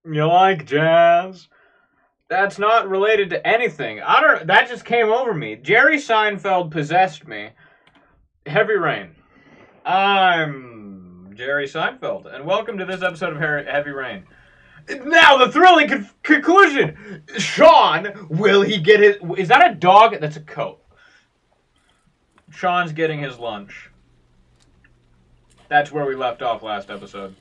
You like jazz? That's not related to anything. That just came over me. Jerry Seinfeld possessed me. Heavy Rain. I'm Jerry Seinfeld, and welcome to this episode of Heavy Rain. Now, the thrilling conclusion. Sean, will he get his... Is that a dog? That's a coat. Sean's getting his lunch. That's where we left off last episode.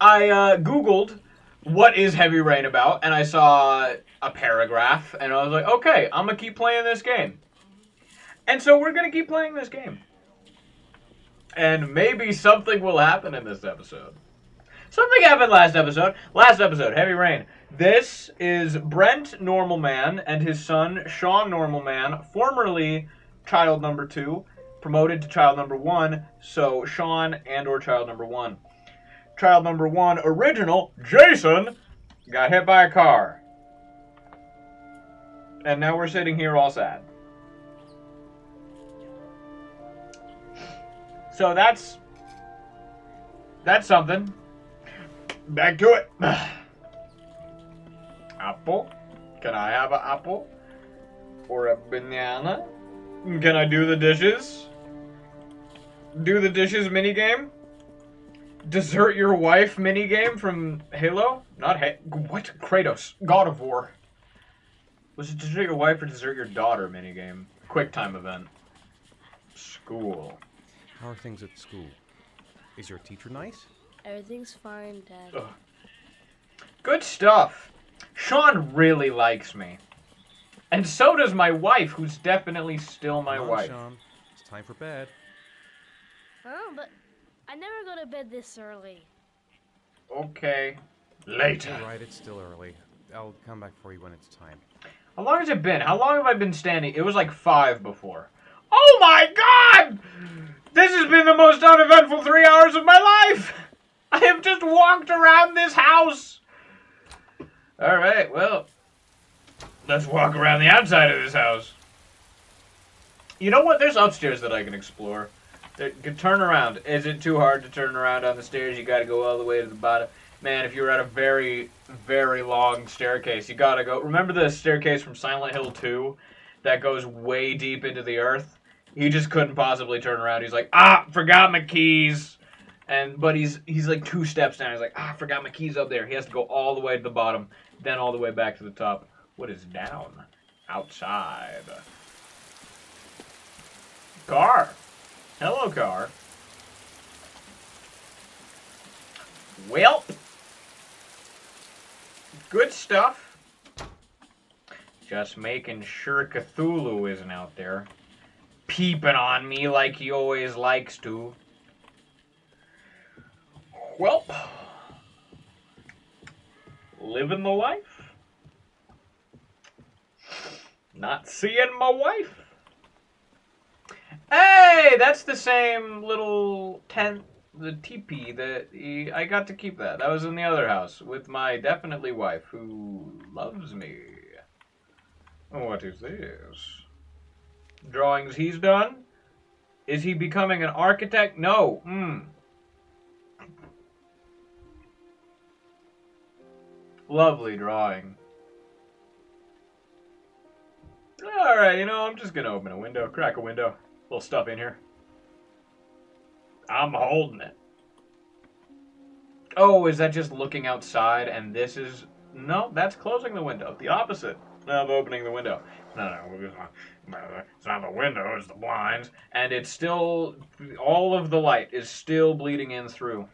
I Googled what is Heavy Rain about, and I saw a paragraph, and I was like, okay, I'm going to keep playing this game. And so we're going to keep playing this game. And maybe something will happen in this episode. Something happened last episode. Last episode, Heavy Rain. This is Brent Normal Man and his son, Sean Normal Man, formerly child number 2, promoted to child number 1, so Sean and or child number 1. Child number 1, original, Jason, got hit by a car. And now we're sitting here all sad. So that's something. Back to it. Apple? Can I have an apple? Or a banana? Can I do the dishes? Do the dishes minigame? Desert your wife minigame from Halo? Not what? Kratos. God of War. Was it desert your wife or desert your daughter minigame? Quick time event. School. How are things at school? Is your teacher nice? Everything's fine, Dad. Ugh. Good stuff. Sean really likes me. And so does my wife, who's definitely still my Come on, wife. Sean. It's time for bed. Oh, but I never go to bed this early. Okay. Later. You're right, it's still early. I'll come back for you when it's time. How long has it been? How long have I been standing? It was like 5 before. Oh my god! This has been the most uneventful 3 hours of my life! I have just walked around this house! Alright, well, let's walk around the outside of this house. You know what? There's upstairs that I can explore. Turn around. Is it too hard to turn around on the stairs? You gotta go all the way to the bottom. Man, if you're at a very, very long staircase, you gotta go. Remember the staircase from Silent Hill 2 that goes way deep into the earth? He just couldn't possibly turn around. He's like, forgot my keys. But he's like 2 steps down. He's like, forgot my keys up there. He has to go all the way to the bottom, then all the way back to the top. What is down? Outside. Car. Hello, car. Welp. Good stuff. Just making sure Cthulhu isn't out there peeping on me like he always likes to. Welp. Living the life. Not seeing my wife. Hey, that's the same little tent, the teepee that I got to keep that. That was in the other house with my definitely wife who loves me. What is this? Drawings he's done? Is he becoming an architect? No. Lovely drawing. Alright, I'm just gonna open a window, crack a window. Little stuff in here. I'm holding it. Oh, is that just looking outside and this is... No, that's closing the window. The opposite of opening the window. No, it's not the window, it's the blinds. And it's still... All of the light is still bleeding in through.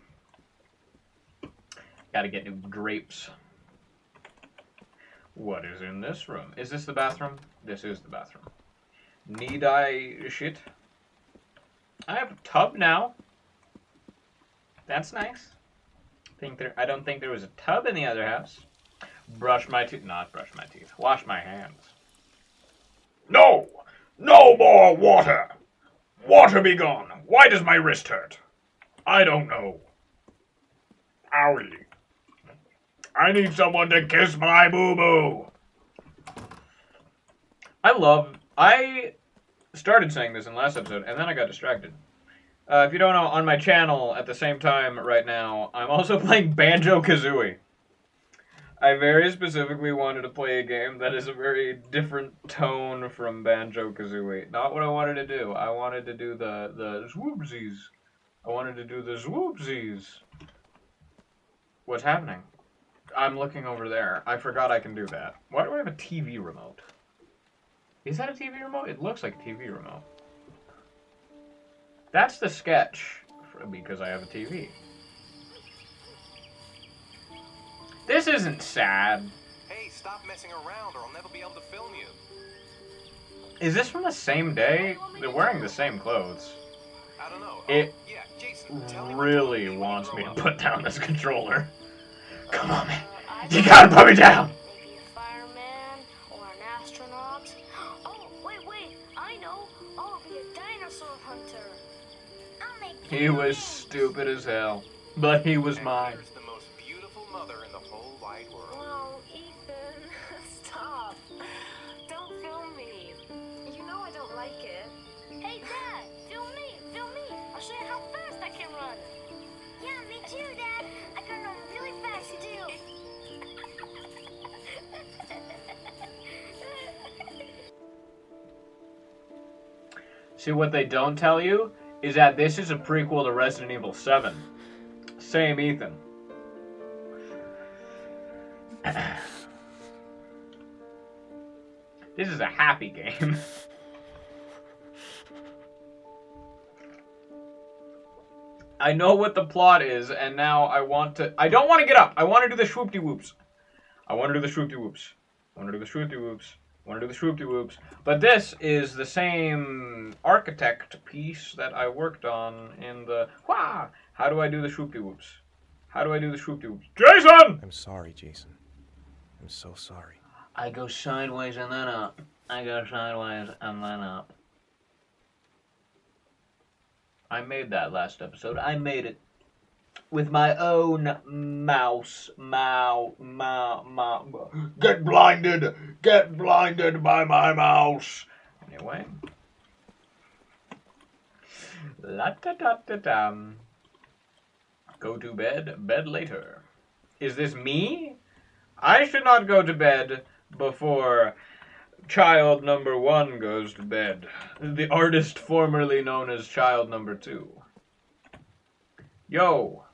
Gotta get new drapes. What is in this room? Is this the bathroom? This is the bathroom. Need I shit? I have a tub now. That's nice. I don't think there was a tub in the other house. Brush my teeth. Not brush my teeth. Wash my hands. No! No more water! Water be gone! Why does my wrist hurt? I don't know. Owie. I need someone to kiss my boo-boo. I started saying this in the last episode, and then I got distracted. If you don't know, on my channel at the same time right now, I'm also playing Banjo-Kazooie. I very specifically wanted to play a game that is a very different tone from Banjo-Kazooie. Not what I wanted to do. I wanted to do the swoopsies. I wanted to do the swoopsies. What's happening? I'm looking over there. I forgot I can do that. Why do I have a TV remote? Is that a TV remote? It looks like a TV remote. That's the sketch, because I have a TV. This isn't sad. Hey, stop messing around or I'll never be able to film you. Is this from the same day? They're wearing the same clothes. I don't know. It Yeah, Jason, tell me what really to do when you wants grow me to up. put down this controller. Come on, man. You gotta put me down! Maybe a fireman or an astronaut. Oh, wait, I know. I'll be a dinosaur hunter. I'll make He was stupid as hell, but he was And mine. here's the most beautiful mother in the whole wide world. Oh, Ethan, stop. Don't film me. You know I don't like it. Hey, Dad, film me. I'll show you how fast I can run. Yeah, me too, Dad. I can run really fast too. See, what they don't tell you is that this is a prequel to Resident Evil 7. Same Ethan. This is a happy game. I know what the plot is, and now I want to... I don't want to get up! I want to do the swoop-de-whoops. I want to do the swoop-de-whoops. I want to do the swoop-de-whoops. I want to do the swoop-de-whoops. But this is the same architect piece that I worked on in the... Wah! How do I do the swoop-de-whoops? How do I do the swoop-de-whoops? Jason! I'm sorry, Jason. I'm so sorry. I go sideways and then up. I go sideways and then up. I made that last episode. I made it with my own mouse. Get blinded! Get blinded by my mouse! Anyway. La-ta-ta-ta-tam. Go to bed. Bed later. Is this me? I should not go to bed before child number 1 goes to bed. The artist formerly known as child number 2. Yo,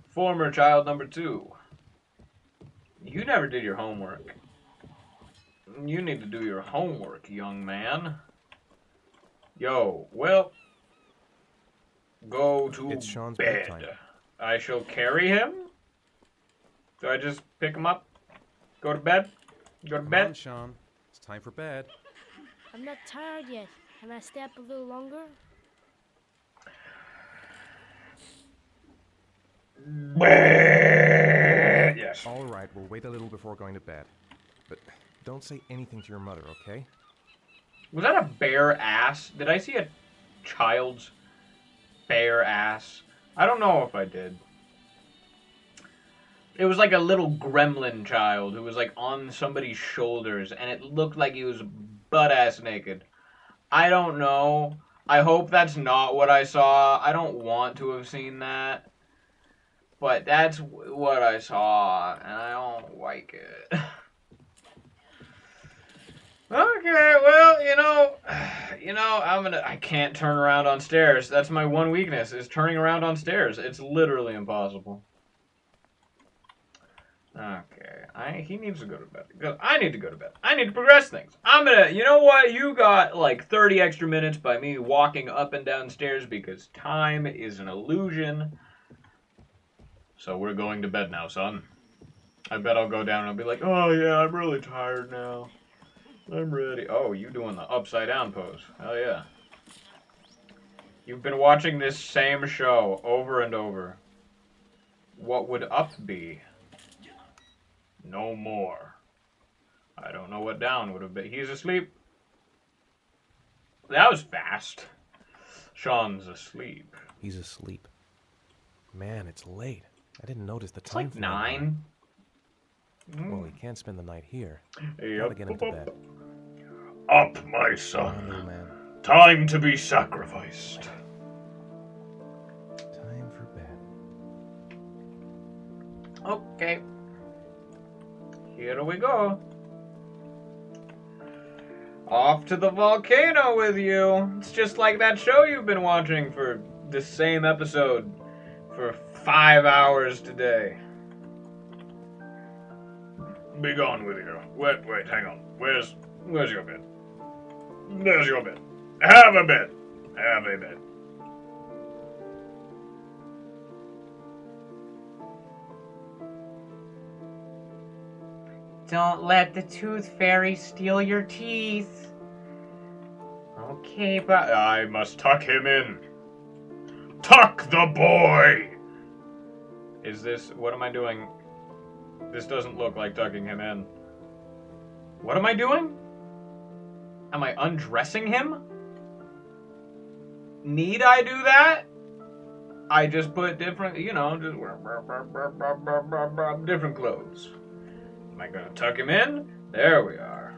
former child number 2. You never did your homework. You need to do your homework, young man. Yo, well, go to It's Sean's bed. bedtime. I shall carry him. Do I just pick him up? Go to bed? Go to Come bed? on, Sean. It's time for bed. I'm not tired yet. Can I stay up a little longer? Yes. All right, we'll wait a little before going to bed. But don't say anything to your mother, okay? Was that a bare ass? Did I see a child's bare ass? I don't know if I did. It was like a little gremlin child who was like on somebody's shoulders, and it looked like he was butt-ass naked. I don't know. I hope that's not what I saw. I don't want to have seen that. But that's what I saw, and I don't like it. Okay, well, I can't turn around on stairs. That's my one weakness, is turning around on stairs. It's literally impossible. Okay, he needs to go to bed. Because I need to go to bed. I need to progress things. You know what? You got like 30 extra minutes by me walking up and down stairs because time is an illusion. So we're going to bed now, son. I bet I'll go down and I'll be like, oh yeah, I'm really tired now. I'm ready. Oh, you doing the upside down pose. Hell yeah. You've been watching this same show over and over. What would up be? No more. I don't know what down would have been. He's asleep. That was fast. Sean's asleep. He's asleep. Man, it's late. I didn't notice the It's time. like for that. 9. Well, he can't spend the night here. Yep. Gotta get him to bed. Up, my Come on, son. little man. Time to be sacrificed. Okay. Here we go. Off to the volcano with you. It's just like that show you've been watching for this same episode for 5 hours today. Be gone with you. Wait, hang on. Where's your bed? There's your bed. Have a bed. Have a bed. Don't let the tooth fairy steal your teeth. Okay, but I must tuck him in. Tuck the boy! Is this... What am I doing? This doesn't look like tucking him in. What am I doing? Am I undressing him? Need I do that? I just put different, just different clothes. Am I gonna tuck him in? There we are.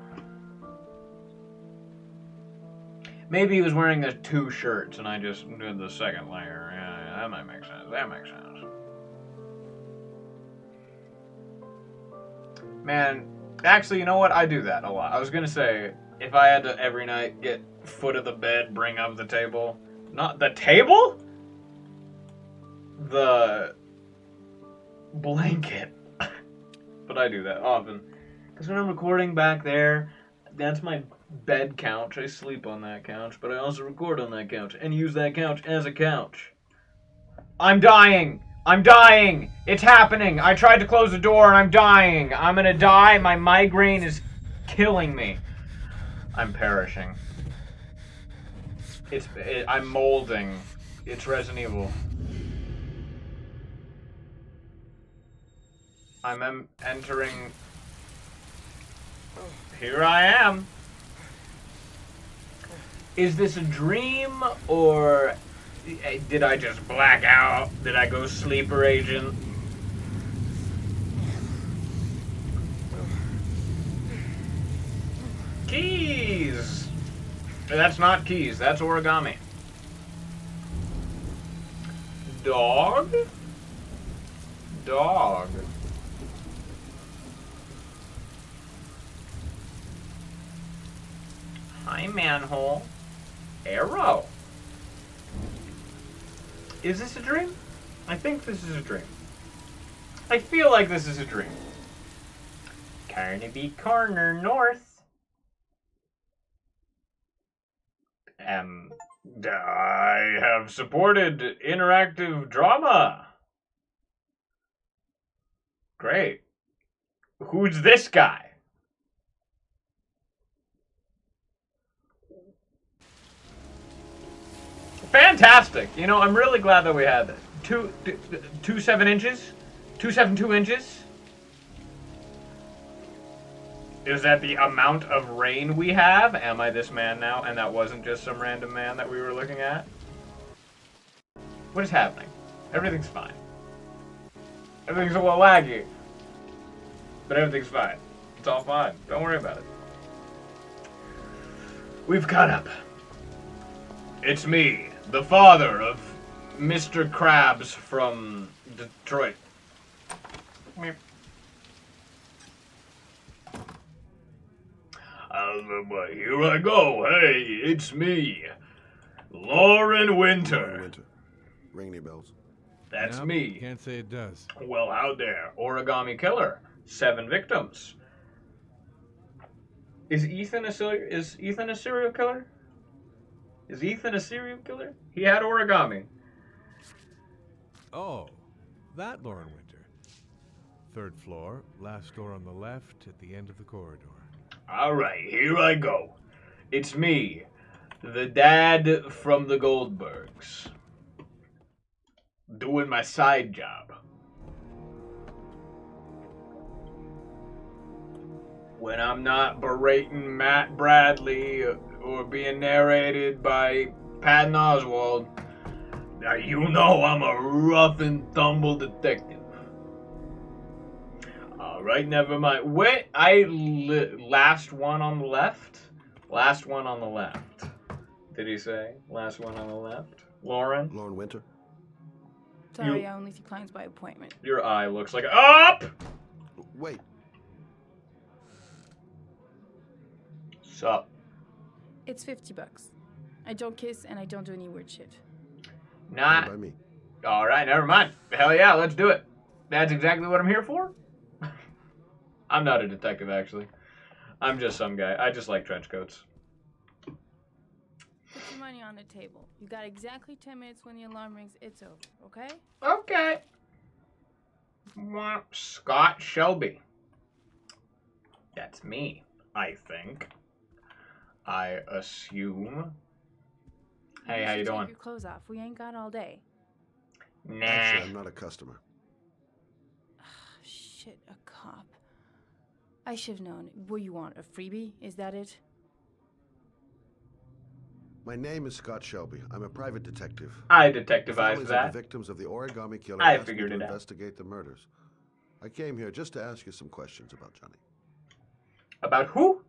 Maybe he was wearing the 2 shirts and I just did the second layer. Yeah, that might make sense. That makes sense. Man, actually, you know what? I do that a lot. I was gonna say, if I had to every night get foot of the bed, bring up the table. Not the table? The blanket. But I do that often. Because when I'm recording back there, that's my bed couch. I sleep on that couch, but I also record on that couch and use that couch as a couch. I'm dying! I'm dying! It's happening! I tried to close the door and I'm dying! I'm gonna die. My migraine is killing me. I'm perishing. I'm molding. It's Resident Evil. I'm entering... Here I am. Is this a dream, or did I just black out? Did I go sleeper agent? Keys! That's not keys, that's origami. Dog? Dog. Hi, manhole. Arrow. Is this a dream? I think this is a dream. I feel like this is a dream. Carnaby Corner North. I have supported interactive drama. Great. Who's this guy? Fantastic. You know, I'm really glad that we had this. 2.7 inches? 2.72 inches? Is that the amount of rain we have? Am I this man now? And that wasn't just some random man that we were looking at? What is happening? Everything's fine. Everything's a little laggy. But everything's fine. It's all fine. Don't worry about it. We've caught up. It's me, the father of Mr. Krabs from Detroit. Meep. Here I go. Hey, it's me, Lauren Winter. Lauren Winter. Ring any bells? That's Nope, me. Can't say it does. Well, how dare. Origami killer. 7 victims. Is Ethan a serial killer? Is Ethan a serial killer? He had origami. Oh, that Lauren Winter. 3rd floor, last door on the left at the end of the corridor. Alright, here I go. It's me, the dad from the Goldbergs. Doing my side job. When I'm not berating Matt Bradley or being narrated by Patton Oswalt, now you know I'm a rough and tumble detective. Alright, never mind. Wait, last one on the left? Last one on the left. Did he say? Last one on the left? Lauren? Lauren Winter. Sorry, I only see clients by appointment. Your eye looks like up! Wait. Sup? It's $50. I don't kiss and I don't do any weird shit. Nah. Fine by me. Alright, never mind. Hell yeah, let's do it. That's exactly what I'm here for. I'm not a detective, actually. I'm just some guy. I just like trench coats. Put your money on the table. You got exactly 10 minutes when the alarm rings. It's over, okay? Okay. Scott Shelby. That's me, I think. I assume. Hey, how you doing? Take your clothes off. We ain't got all day. Nah. Actually, I'm not a customer. Shit, a cop. I should have known. What you want, a freebie? Is that it? My name is Scott Shelby. I'm a private detective. I The detectivized families of that. the victims of the origami killer I asked me figured to it out. investigate the murders. I came here just to ask you some questions about Johnny. About who?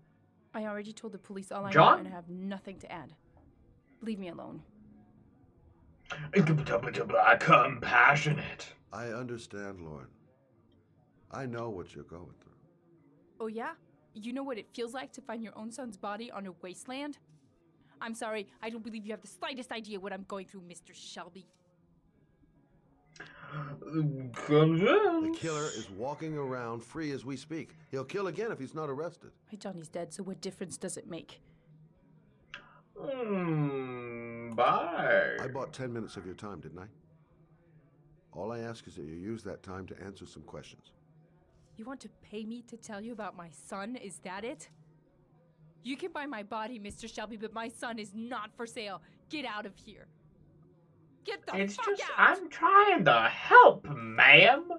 I already told the police all I John? know and I have nothing to add. Leave me alone. Compassionate. I understand, Lauren. I know what you're going through. Oh yeah? You know what it feels like to find your own son's body on a wasteland? I'm sorry, I don't believe you have the slightest idea what I'm going through, Mr. Shelby. The killer is walking around free as we speak. He'll kill again if he's not arrested. My Johnny's dead, so what difference does it make? Bye. I bought 10 minutes of your time, didn't I? All I ask is that you use that time to answer some questions. You want to pay me to tell you about my son? Is that it? You can buy my body, Mr. Shelby, but my son is not for sale. Get out of here. Get the It's fuck just, out! I'm trying to help, ma'am.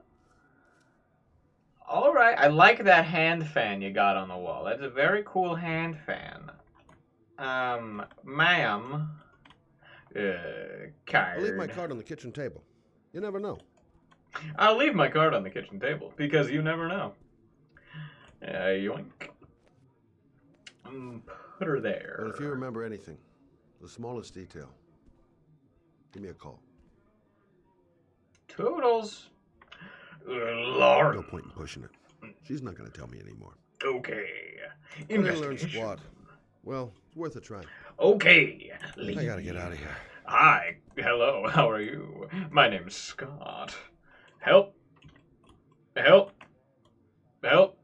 Alright, I like that hand fan you got on the wall. That's a very cool hand fan. Ma'am. I'll leave my Card. card on the kitchen table. You never know. I'll leave my card on the kitchen table, because you never know. Yoink. Put her there. Well, if you remember anything, the smallest detail, give me a call. Toodles. No Lauren. point in pushing it. She's not going to tell me anymore. Okay. I didn't learn Investigation. squat. Well, it's worth a try. Okay. I gotta get out of here. Hi. Hello. How are you? My name's Scott. Help. Help. Help.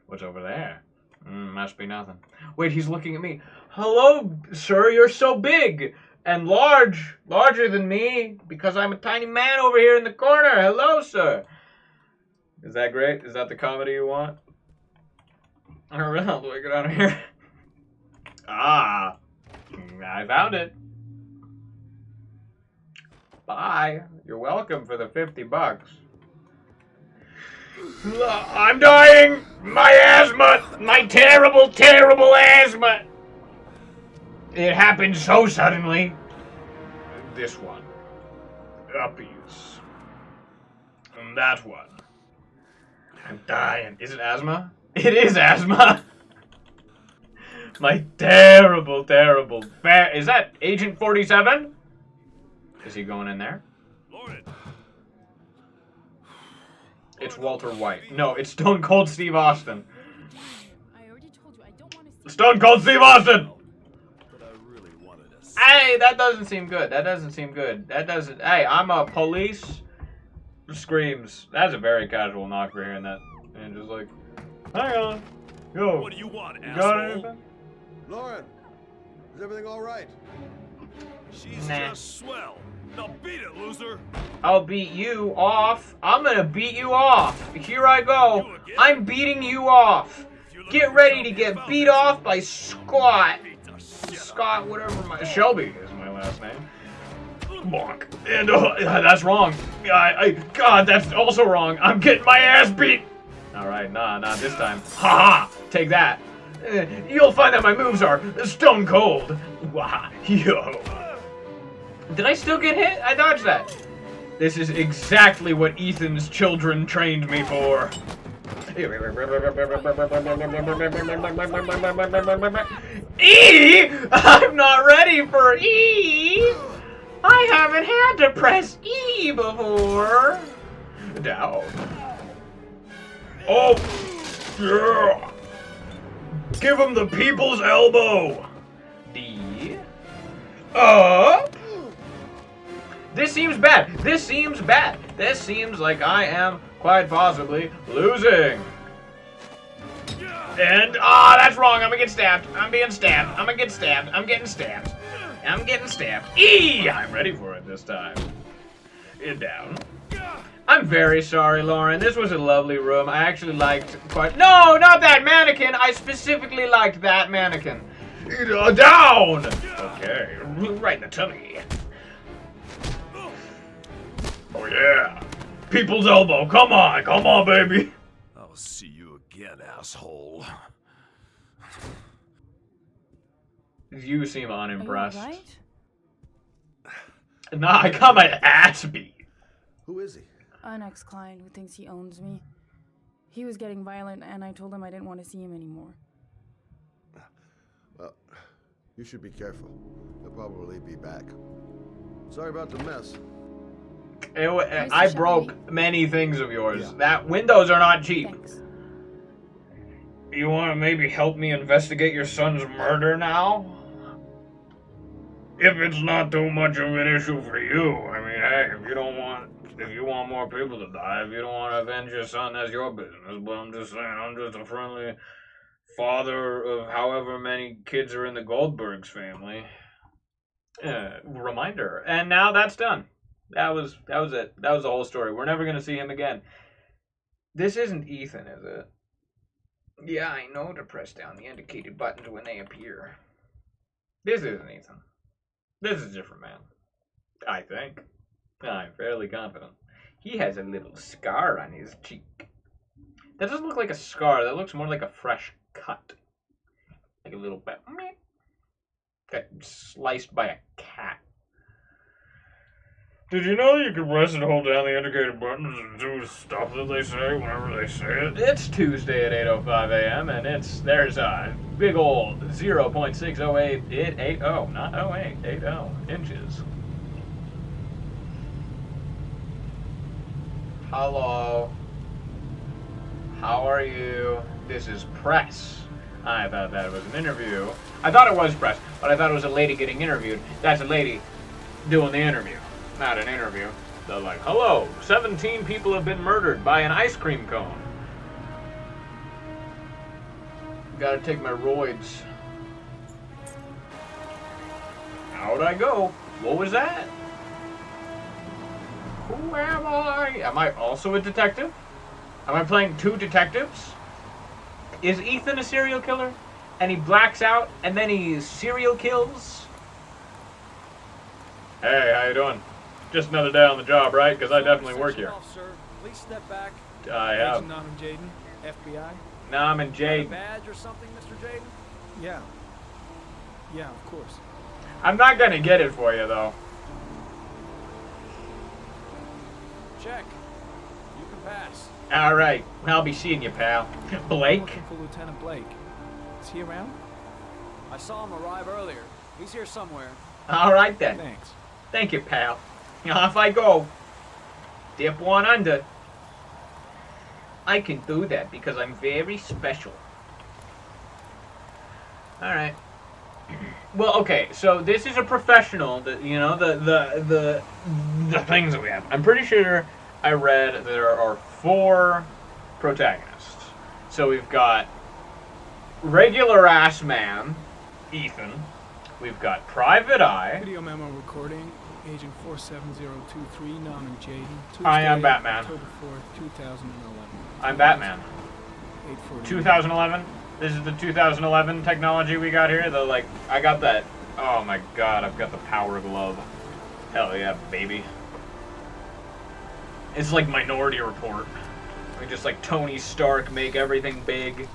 What's over there? Must be nothing. Wait, he's looking at me. Hello, sir. You're so big and large. Larger than me because I'm a tiny man over here in the corner. Hello, sir. Is that great? Is that the comedy you want? Alright, how do I get out of here? Ah. I found it. Bye. You're welcome for the $50. I'm dying! My asthma! My terrible, terrible asthma! It happened so suddenly. This one. Uppies. And that one. I'm dying. Is it asthma? It is asthma! My terrible, terrible... Is that Agent 47? Is he going in there? Lauren. It's Walter White. No, it's Stone Cold Steve Austin. I already told you I don't want to see. Stone Cold Steve Austin! But I really wanted to see. Hey, that doesn't seem good. That doesn't seem good. That doesn't... Hey, I'm a police... Screams. That's a very casual knock for hearing that. And just like... Hang on. Yo. What do you want, You got asshole? anything? Lauren, is everything all right? She's Nah. just swell. Now beat it, loser. I'll beat you off. I'm gonna beat you off. Here I go. I'm beating you off. Get ready to get beat off by Scott. Beat the shit Scott, whatever my... Shelby is my last name. Bonk. And that's wrong. God, that's also wrong. I'm getting my ass beat. All right, nah, not this time. Ha ha! Take that. You'll find that my moves are stone cold. Wah, yo. Did I still get hit? I dodged that. This is exactly what Ethan's children trained me for. E! I'm not ready for E! I haven't had to press E before. Down. Oh, yeah. Give him the people's elbow. D. Up. This seems bad. This seems bad. This seems like I am quite possibly losing. And, that's wrong. I'm gonna get stabbed. I'm being stabbed. I'm gonna get stabbed. I'm getting stabbed. I'm getting stabbed. E! I'm ready for it this time. And down. I'm very sorry, Lauren. This was a lovely room. I actually liked quite... No, not that mannequin. I specifically liked that mannequin. Down! Okay, right in the tummy. Oh, yeah. People's elbow. Come on, baby. I'll see you again, asshole. You seem unimpressed. Are you alright? Nah, I got my ass beat. Who is he? An ex-client who thinks he owns me. He was getting violent, and I told him I didn't want to see him anymore. Well, you should be careful. He'll probably be back. Sorry about the mess. I broke many things of yours. Yeah. That windows are not cheap. Thanks. You want to maybe help me investigate your son's murder now? If it's not too much of an issue for you. I mean, hey, if you want more people to die, if you don't want to avenge your son, that's your business. But I'm just saying, I'm just a friendly father of however many kids are in the Goldberg's family. Reminder. And now that's done. That was it. That was the whole story. We're never going to see him again. This isn't Ethan, is it? Yeah, I know to press down the indicated buttons when they appear. This isn't Ethan. This is a different man. I think. I'm fairly confident. He has a little scar on his cheek. That doesn't look like a scar. That looks more like a fresh cut. Like a little bit. Got sliced by a cat. Did you know you can press and hold down the indicated buttons and do stuff that they say whenever they say it? It's Tuesday at 8:05 a.m. and there's a big old 0.608, not 08, 80 inches. Hello. How are you? This is press. I thought that was an interview. I thought it was press, but I thought it was a lady getting interviewed. That's a lady doing the interview. Not an interview. They're like, hello, 17 people have been murdered by an ice cream cone. Gotta take my roids. How'd I go? What was that? Who am I? Am I also a detective? Am I playing two detectives? Is Ethan a serial killer? And he blacks out and then he serial kills? Hey, how you doing? Just another day on the job, right? Because I definitely work here. Officer, please step back. I have. Agent Nam and Jaden, FBI. Nam and Got a Jaden. badge or something, Mr. Jaden? Yeah. Yeah, of course. I'm not gonna get it for you, though. Check. You can pass. All right, I'll be seeing you, pal. Blake? I'm looking for Lieutenant Blake. Is he around? I saw him arrive earlier. He's here somewhere. All right then. Thanks. Thank you, pal. Off I go. Dip one under. I can do that because I'm very special. All right. Well, okay. So this is a professional. The things that we have. I'm pretty sure I read there are 4 protagonists. So we've got regular ass man, Ethan. We've got Private Eye. Video memo recording. Agent 47023, Nam and Jaden. Tuesday, I am Batman. October 4th, 2011. I'm Batman. 8:40. 2011. This is the 2011 technology we got here. I got that. Oh my god, I've got the power glove. Hell yeah, baby. It's like Minority Report. We just like Tony Stark make everything big.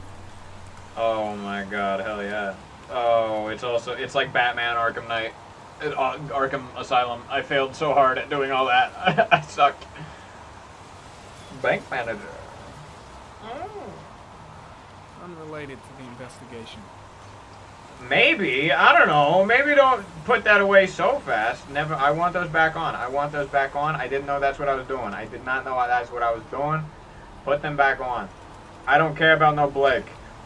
Oh my god, hell yeah. Oh, it's like Batman Arkham Knight. Arkham Asylum. I failed so hard at doing all that. I sucked. Bank manager. Unrelated to the investigation. Maybe. I don't know. Maybe don't put that away so fast. Never. I want those back on. I want those back on. I didn't know that's what I was doing. I did not know that's what I was doing. Put them back on. I don't care about no Blake.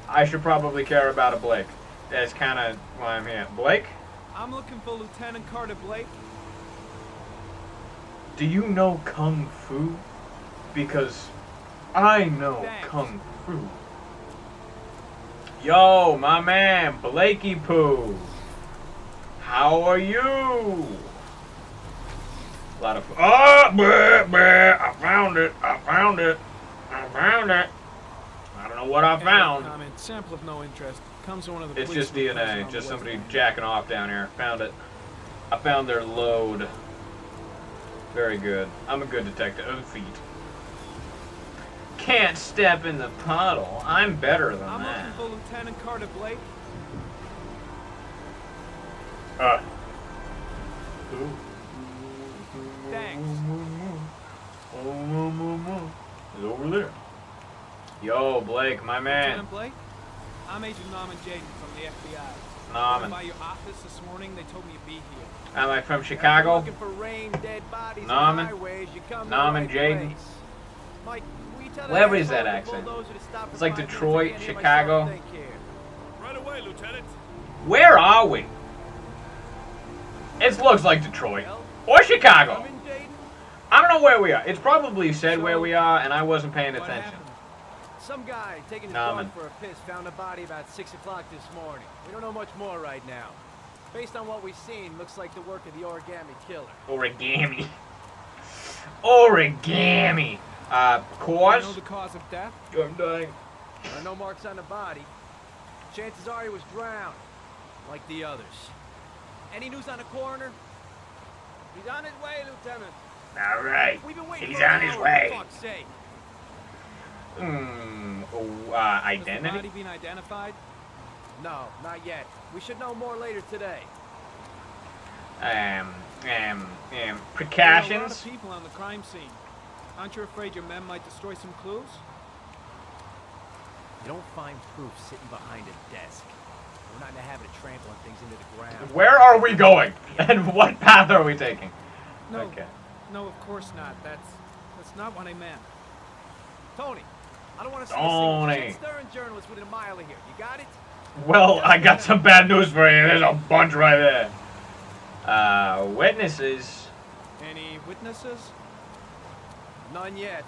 I should probably care about a Blake. That's kind of why I'm here. Blake? I'm looking for Lieutenant Carter Blake. Do you know Kung Fu? Because I know Thanks. Kung Fu. Yo, my man, Blakey Poo. How are you? A lot of. Oh, bleh, bleh, I found it. I found it. I found it. I don't know what I found. Comment. Sample of no interest. Comes from one of the It's just policemen present DNA. on Just the somebody West Bank. jacking off down here. Found it. I found their load. Very good. I'm a good detective. Oh, feet. Can't step in the puddle. I'm better than I'm that. looking for Lieutenant Carter Blake. Thanks. It's over there. Yo, Blake, my man. Lieutenant Blake? I'm Agent Norman Jaden from the FBI. Norman. By your office this morning, they told me you'd be here. Am I from If you're Chicago? looking for rain, dead bodies, Norman? and highways, you come to Norman the right Jaden? place. Mike, will you tell that Where is asshole that with the accent? bulldozer to stop for It's like 5 minutes Detroit, and get here Chicago. myself? Take care. Right away, Lieutenant. Where are we? It looks like Detroit. Well, Or Chicago. come in, Jaden. I don't know where we are. It's probably said where we are, and I wasn't paying What attention. happened? Some guy taking his Norman. dog for a piss found a body about 6 o'clock this morning. We don't know much more right now. Based on what we've seen, looks like the work of the origami killer. Origami. Origami. You Cause? know the cause of death? I'm dying. There are no marks on the body. Chances are he was drowned, like the others. Any news on the coroner? He's on his way, Lieutenant. All right. We've been waiting He's for an on his hour, way. for fuck's sake. Identity? Has the body been identified? No, not yet. We should know more later today. There are a lot Precautions? of people on the crime scene. Aren't you afraid your men might destroy some clues? You don't find proof sitting behind a desk. We're not in the habit of trampling things into the ground. Where are we going? And what path are we taking? No, Okay. no, of course not. That's not what I meant. Tony, I don't want to see Tony. a single shit-stirring journalist within a mile of here. You got it? Well, I got some bad news for you. There's a bunch right there. Witnesses. Any witnesses? None yet.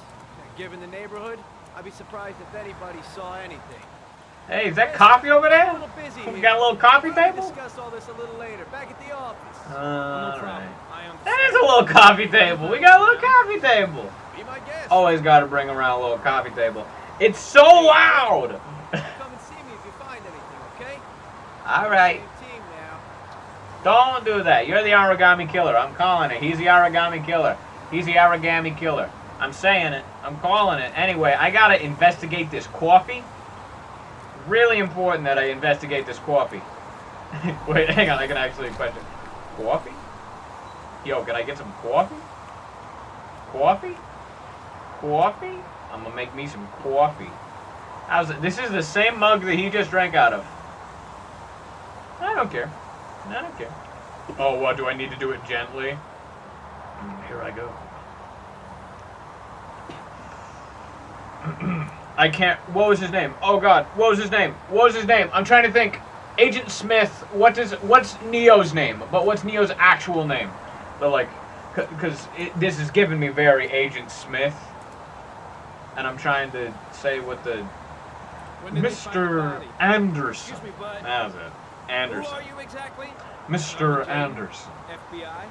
Given the neighborhood, I'd be surprised if anybody saw anything. Hey, is that coffee over I'm a there? little busy We here. got a little coffee We'll probably table? discuss all this a little later, back at the office. No Alright. problem. I understand. There's a little coffee table. We got a little coffee table. Be my guest. Always got to bring around a little coffee table. It's so loud. Come and see me if you find anything, okay? All right. Your team now. Don't do that. You're the origami killer. I'm calling it. He's the origami killer. He's the origami killer. I'm saying it. I'm calling it. Anyway, I got to investigate this coffee. Really important that I investigate this coffee. Wait, hang on. I can actually question. Coffee? Yo, can I get some coffee? Coffee? Coffee? I'm going to make me some coffee. How's it? This is the same mug that he just drank out of. I don't care. I don't care. Oh, what? Do I need to do it gently? Here I go. I can't. What was his name? Oh God. What was his name? What was his name? I'm trying to think. Agent Smith. What's Neo's name? But what's Neo's actual name? But like, because this is giving me very Agent Smith, and I'm trying to say what the When did they find the Mr. body? Anderson. Excuse me, bud. That was it. Who Anderson. are you exactly? Mr. Jaden, Anderson. FBI.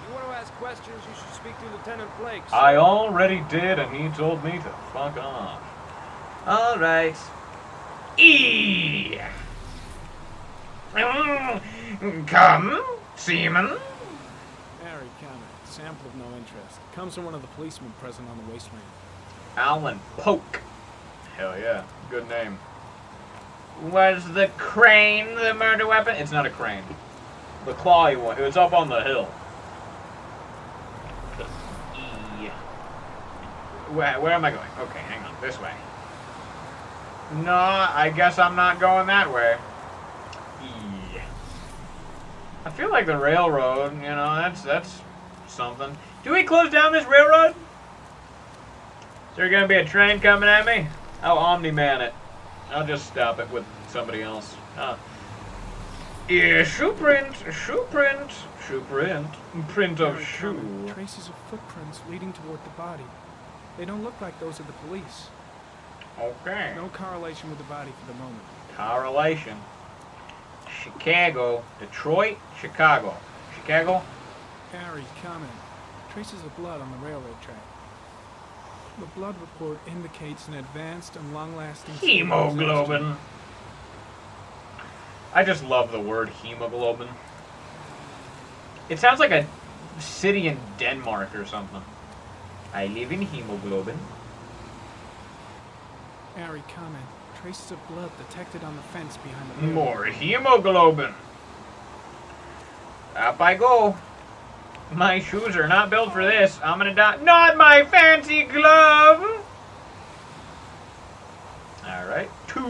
You want to ask questions, you should speak to Lieutenant Blake. sir. I already did, and he told me to fuck off. All right. E. Come, seaman. Harry comment. Sample of no interest. Comes from one of the policemen present on the wasteland. Alan Polk. Hell yeah, good name. Was the crane the murder weapon? It's not a crane. The clawy one. It was up on the hill. The E. Where am I going? Okay, hang on. This way. No, I guess I'm not going that way. I feel like the railroad, you know, that's something. Do we close down this railroad? Is there gonna be a train coming at me? I'll Omni-Man it. I'll just stop it with somebody else. Yeah, shoe print, print of shoe. Traces of footprints leading toward the body. They don't look like those of the police. Okay. No correlation with the body for the moment. Correlation. Chicago, Detroit, Chicago. Chicago? Harry, comment. Traces of blood on the railroad track. The blood report indicates an advanced and long-lasting Hemoglobin. I just love the word hemoglobin. It sounds like a city in Denmark or something. I live in hemoglobin. Harry, comment. Traces of blood detected on the fence behind the railroad. More hemoglobin. Up I go. My shoes are not built for this. I'm gonna die. Not my fancy glove! Alright. 2.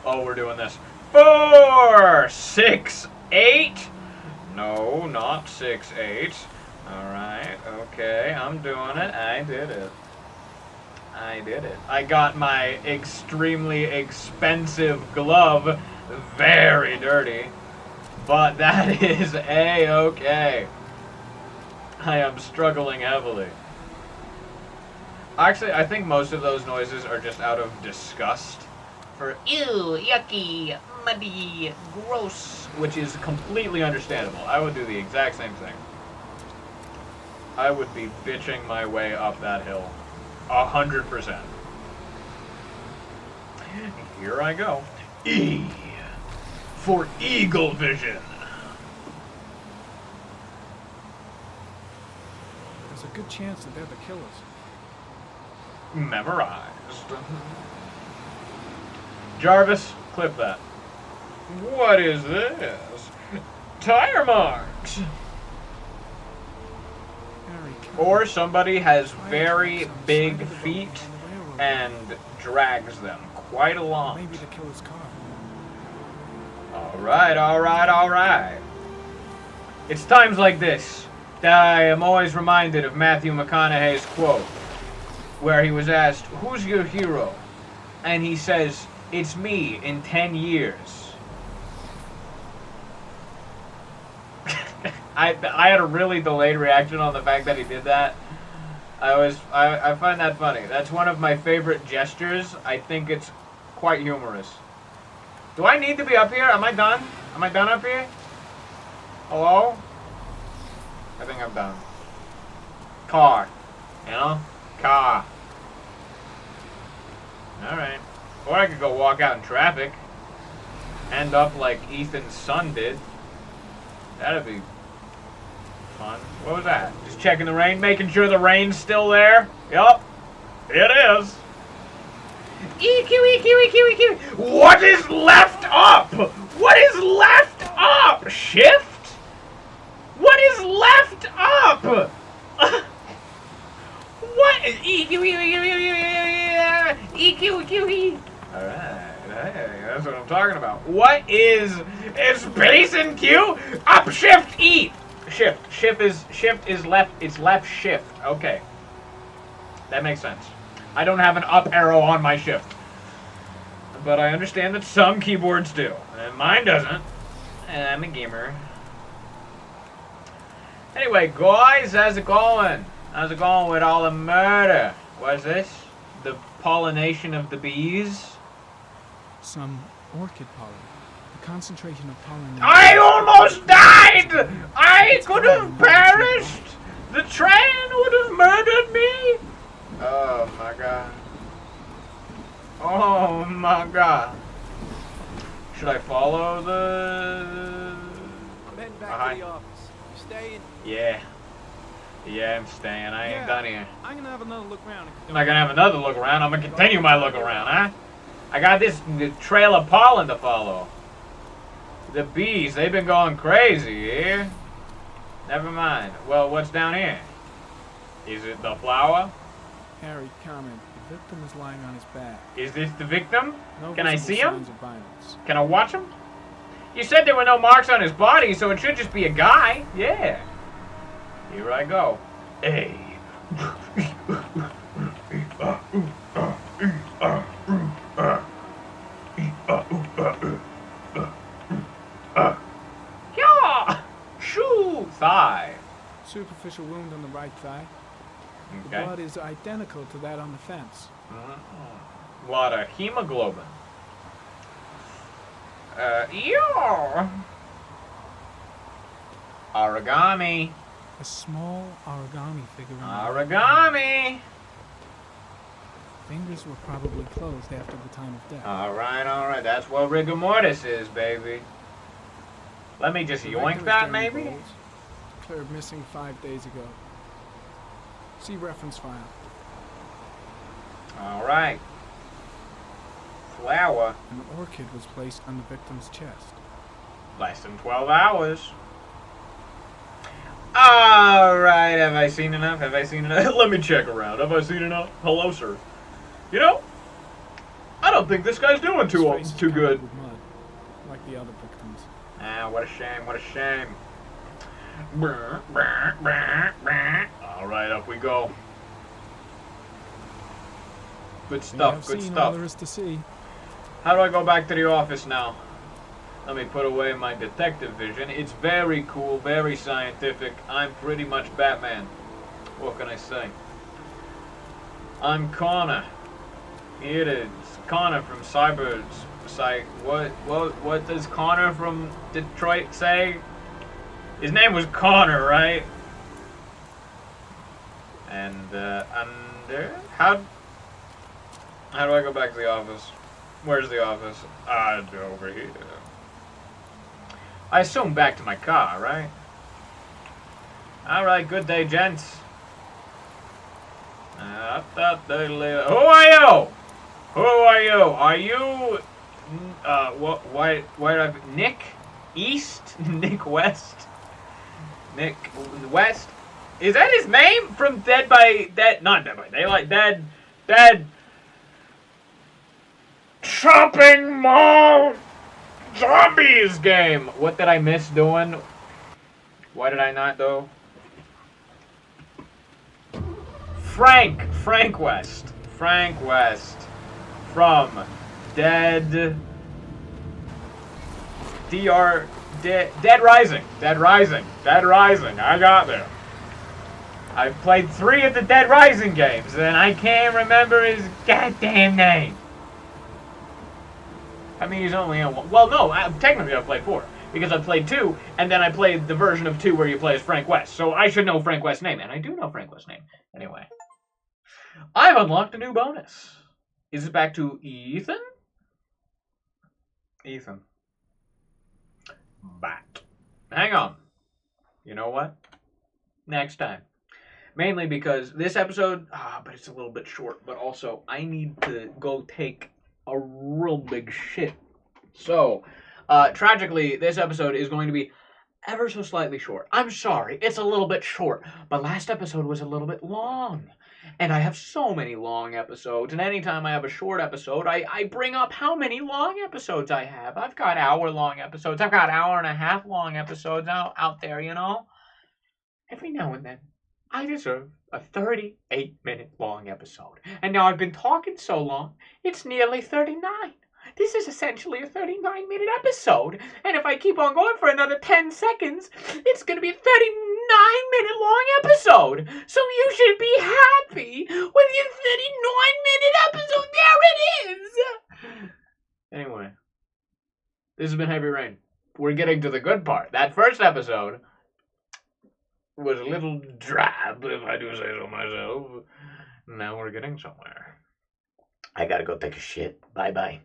Oh, we're doing this. 4, 6, 8. No, not 6, 8. Alright, okay. I'm doing it. I did it. I did it. I got my extremely expensive glove very dirty. But that is A-okay. I am struggling heavily. Actually, I think most of those noises are just out of disgust. For ew, yucky, muddy, gross. Which is completely understandable. I would do the exact same thing. I would be bitching my way up that hill. 100%. Here I go. E. For eagle vision. There's a good chance that they're the killers. Memorized. Jarvis, clip that. What is this? Tire marks. Or somebody has very big feet and drags them quite along. Maybe the killer's car. Alright, alright, alright. It's times like this that I am always reminded of Matthew McConaughey's quote, where he was asked, "Who's your hero?" And he says, "It's me in 10 years." I had a really delayed reaction on the fact that he did that. I find that funny. That's one of my favorite gestures. I think it's quite humorous. Do I need to be up here? Am I done? Am I done up here? Hello? I think I'm done. Car. You know? Car. Alright. Or I could go walk out in traffic. End up like Ethan's son did. That'd be fun. What was that? Just checking the rain? Making sure the rain's still there? Yup. It is. EQ, EQ, EQ, EQ. What is left up? What is left up? Shift? What is left up? What? EQ, EQ, EQ, EQ. Alright, that's what I'm talking about. What is space and Q? Up, shift, E. Shift is left. It's left shift. Okay. That makes sense. I don't have an up arrow on my shift. But I understand that some keyboards do. And mine doesn't. And I'm a gamer. Anyway, guys, how's it going? How's it going with all the murder? What's this? The pollination of the bees? Some orchid pollen. The concentration of pollen... I almost died! I could have perished! The train would have murdered me! Oh my god. Oh my god. Should I follow the... I'm heading back to the office. You staying? Yeah. Yeah, I'm staying. I ain't done here. I'm gonna have another look around. I'm not gonna have another look around. I'm gonna continue my look around, huh? I got this trail of pollen to follow. The bees, they've been going crazy here. Never mind. Well, what's down here? Is it the flower? Harry, comment. The victim is lying on his back. Is this the victim? No Can I see visible him? signs of violence. Can I watch him? You said there were no marks on his body, so it should just be a guy. Yeah. Here I go. Hey. Yeah. Shoo. Thigh. Superficial wound on the right thigh. The Okay. blood is identical to that on the fence. A lot of hemoglobin. Yeah. Origami. A small origami figurine. Origami. Fingers were probably closed after the time of death. All right. That's what rigor mortis is, baby. Let me just yoink that, maybe? Declared missing 5 days ago. See reference file. All right. Flower. An orchid was placed on the victim's chest. Less than 12 hours. All right. Have I seen enough? Let me check around. Have I seen enough? Hello, sir. You know, I don't think this guy's doing His face is too covered good. with mud, like the other victims. Ah, what a shame. All right, up we go. Good stuff. All there is to see. How do I go back to the office now? Let me put away my detective vision. It's very cool, very scientific. I'm pretty much Batman. What can I say? I'm Connor. Here it is. Connor from what does Connor from Detroit say? His name was Connor, right? And how do I go back to the office? Where's the office? Over here. I assume back to my car, right? Alright, good day, gents. Who are you? Are you Nick East? Nick West? Nick West? Is that his name from Dead by Daylight? Dead Shopping Mall Zombies game. What did I miss doing? Why did I not do? Frank West from Dead Rising. I got there. I've played 3 of the Dead Rising games, and I can't remember his goddamn name. I mean, he's only in one. Well, no, technically I've played 4. Because I played 2, and then I played the version of 2 where you play as Frank West. So I should know Frank West's name, and I do know Frank West's name. Anyway. I've unlocked a new bonus. Is it back to Ethan? Ethan. Back. Hang on. You know what? Next time. Mainly because this episode, but it's a little bit short, but also I need to go take a real big shit. So, tragically, this episode is going to be ever so slightly short. I'm sorry, it's a little bit short, but last episode was a little bit long. And I have so many long episodes, and anytime I have a short episode, I bring up how many long episodes I have. I've got hour-long episodes. I've got hour-and-a-half long episodes out there, you know? Every now and then, I deserve a 38-minute long episode. And now I've been talking so long, it's nearly 39. This is essentially a 39-minute episode. And if I keep on going for another 10 seconds, it's going to be a 39-minute long episode. So you should be happy with your 39-minute episode. There it is. Anyway, this has been Heavy Rain. We're getting to the good part. That first episode was a little drab, if I do say so myself. Now we're getting somewhere. I gotta go take a shit. Bye-bye.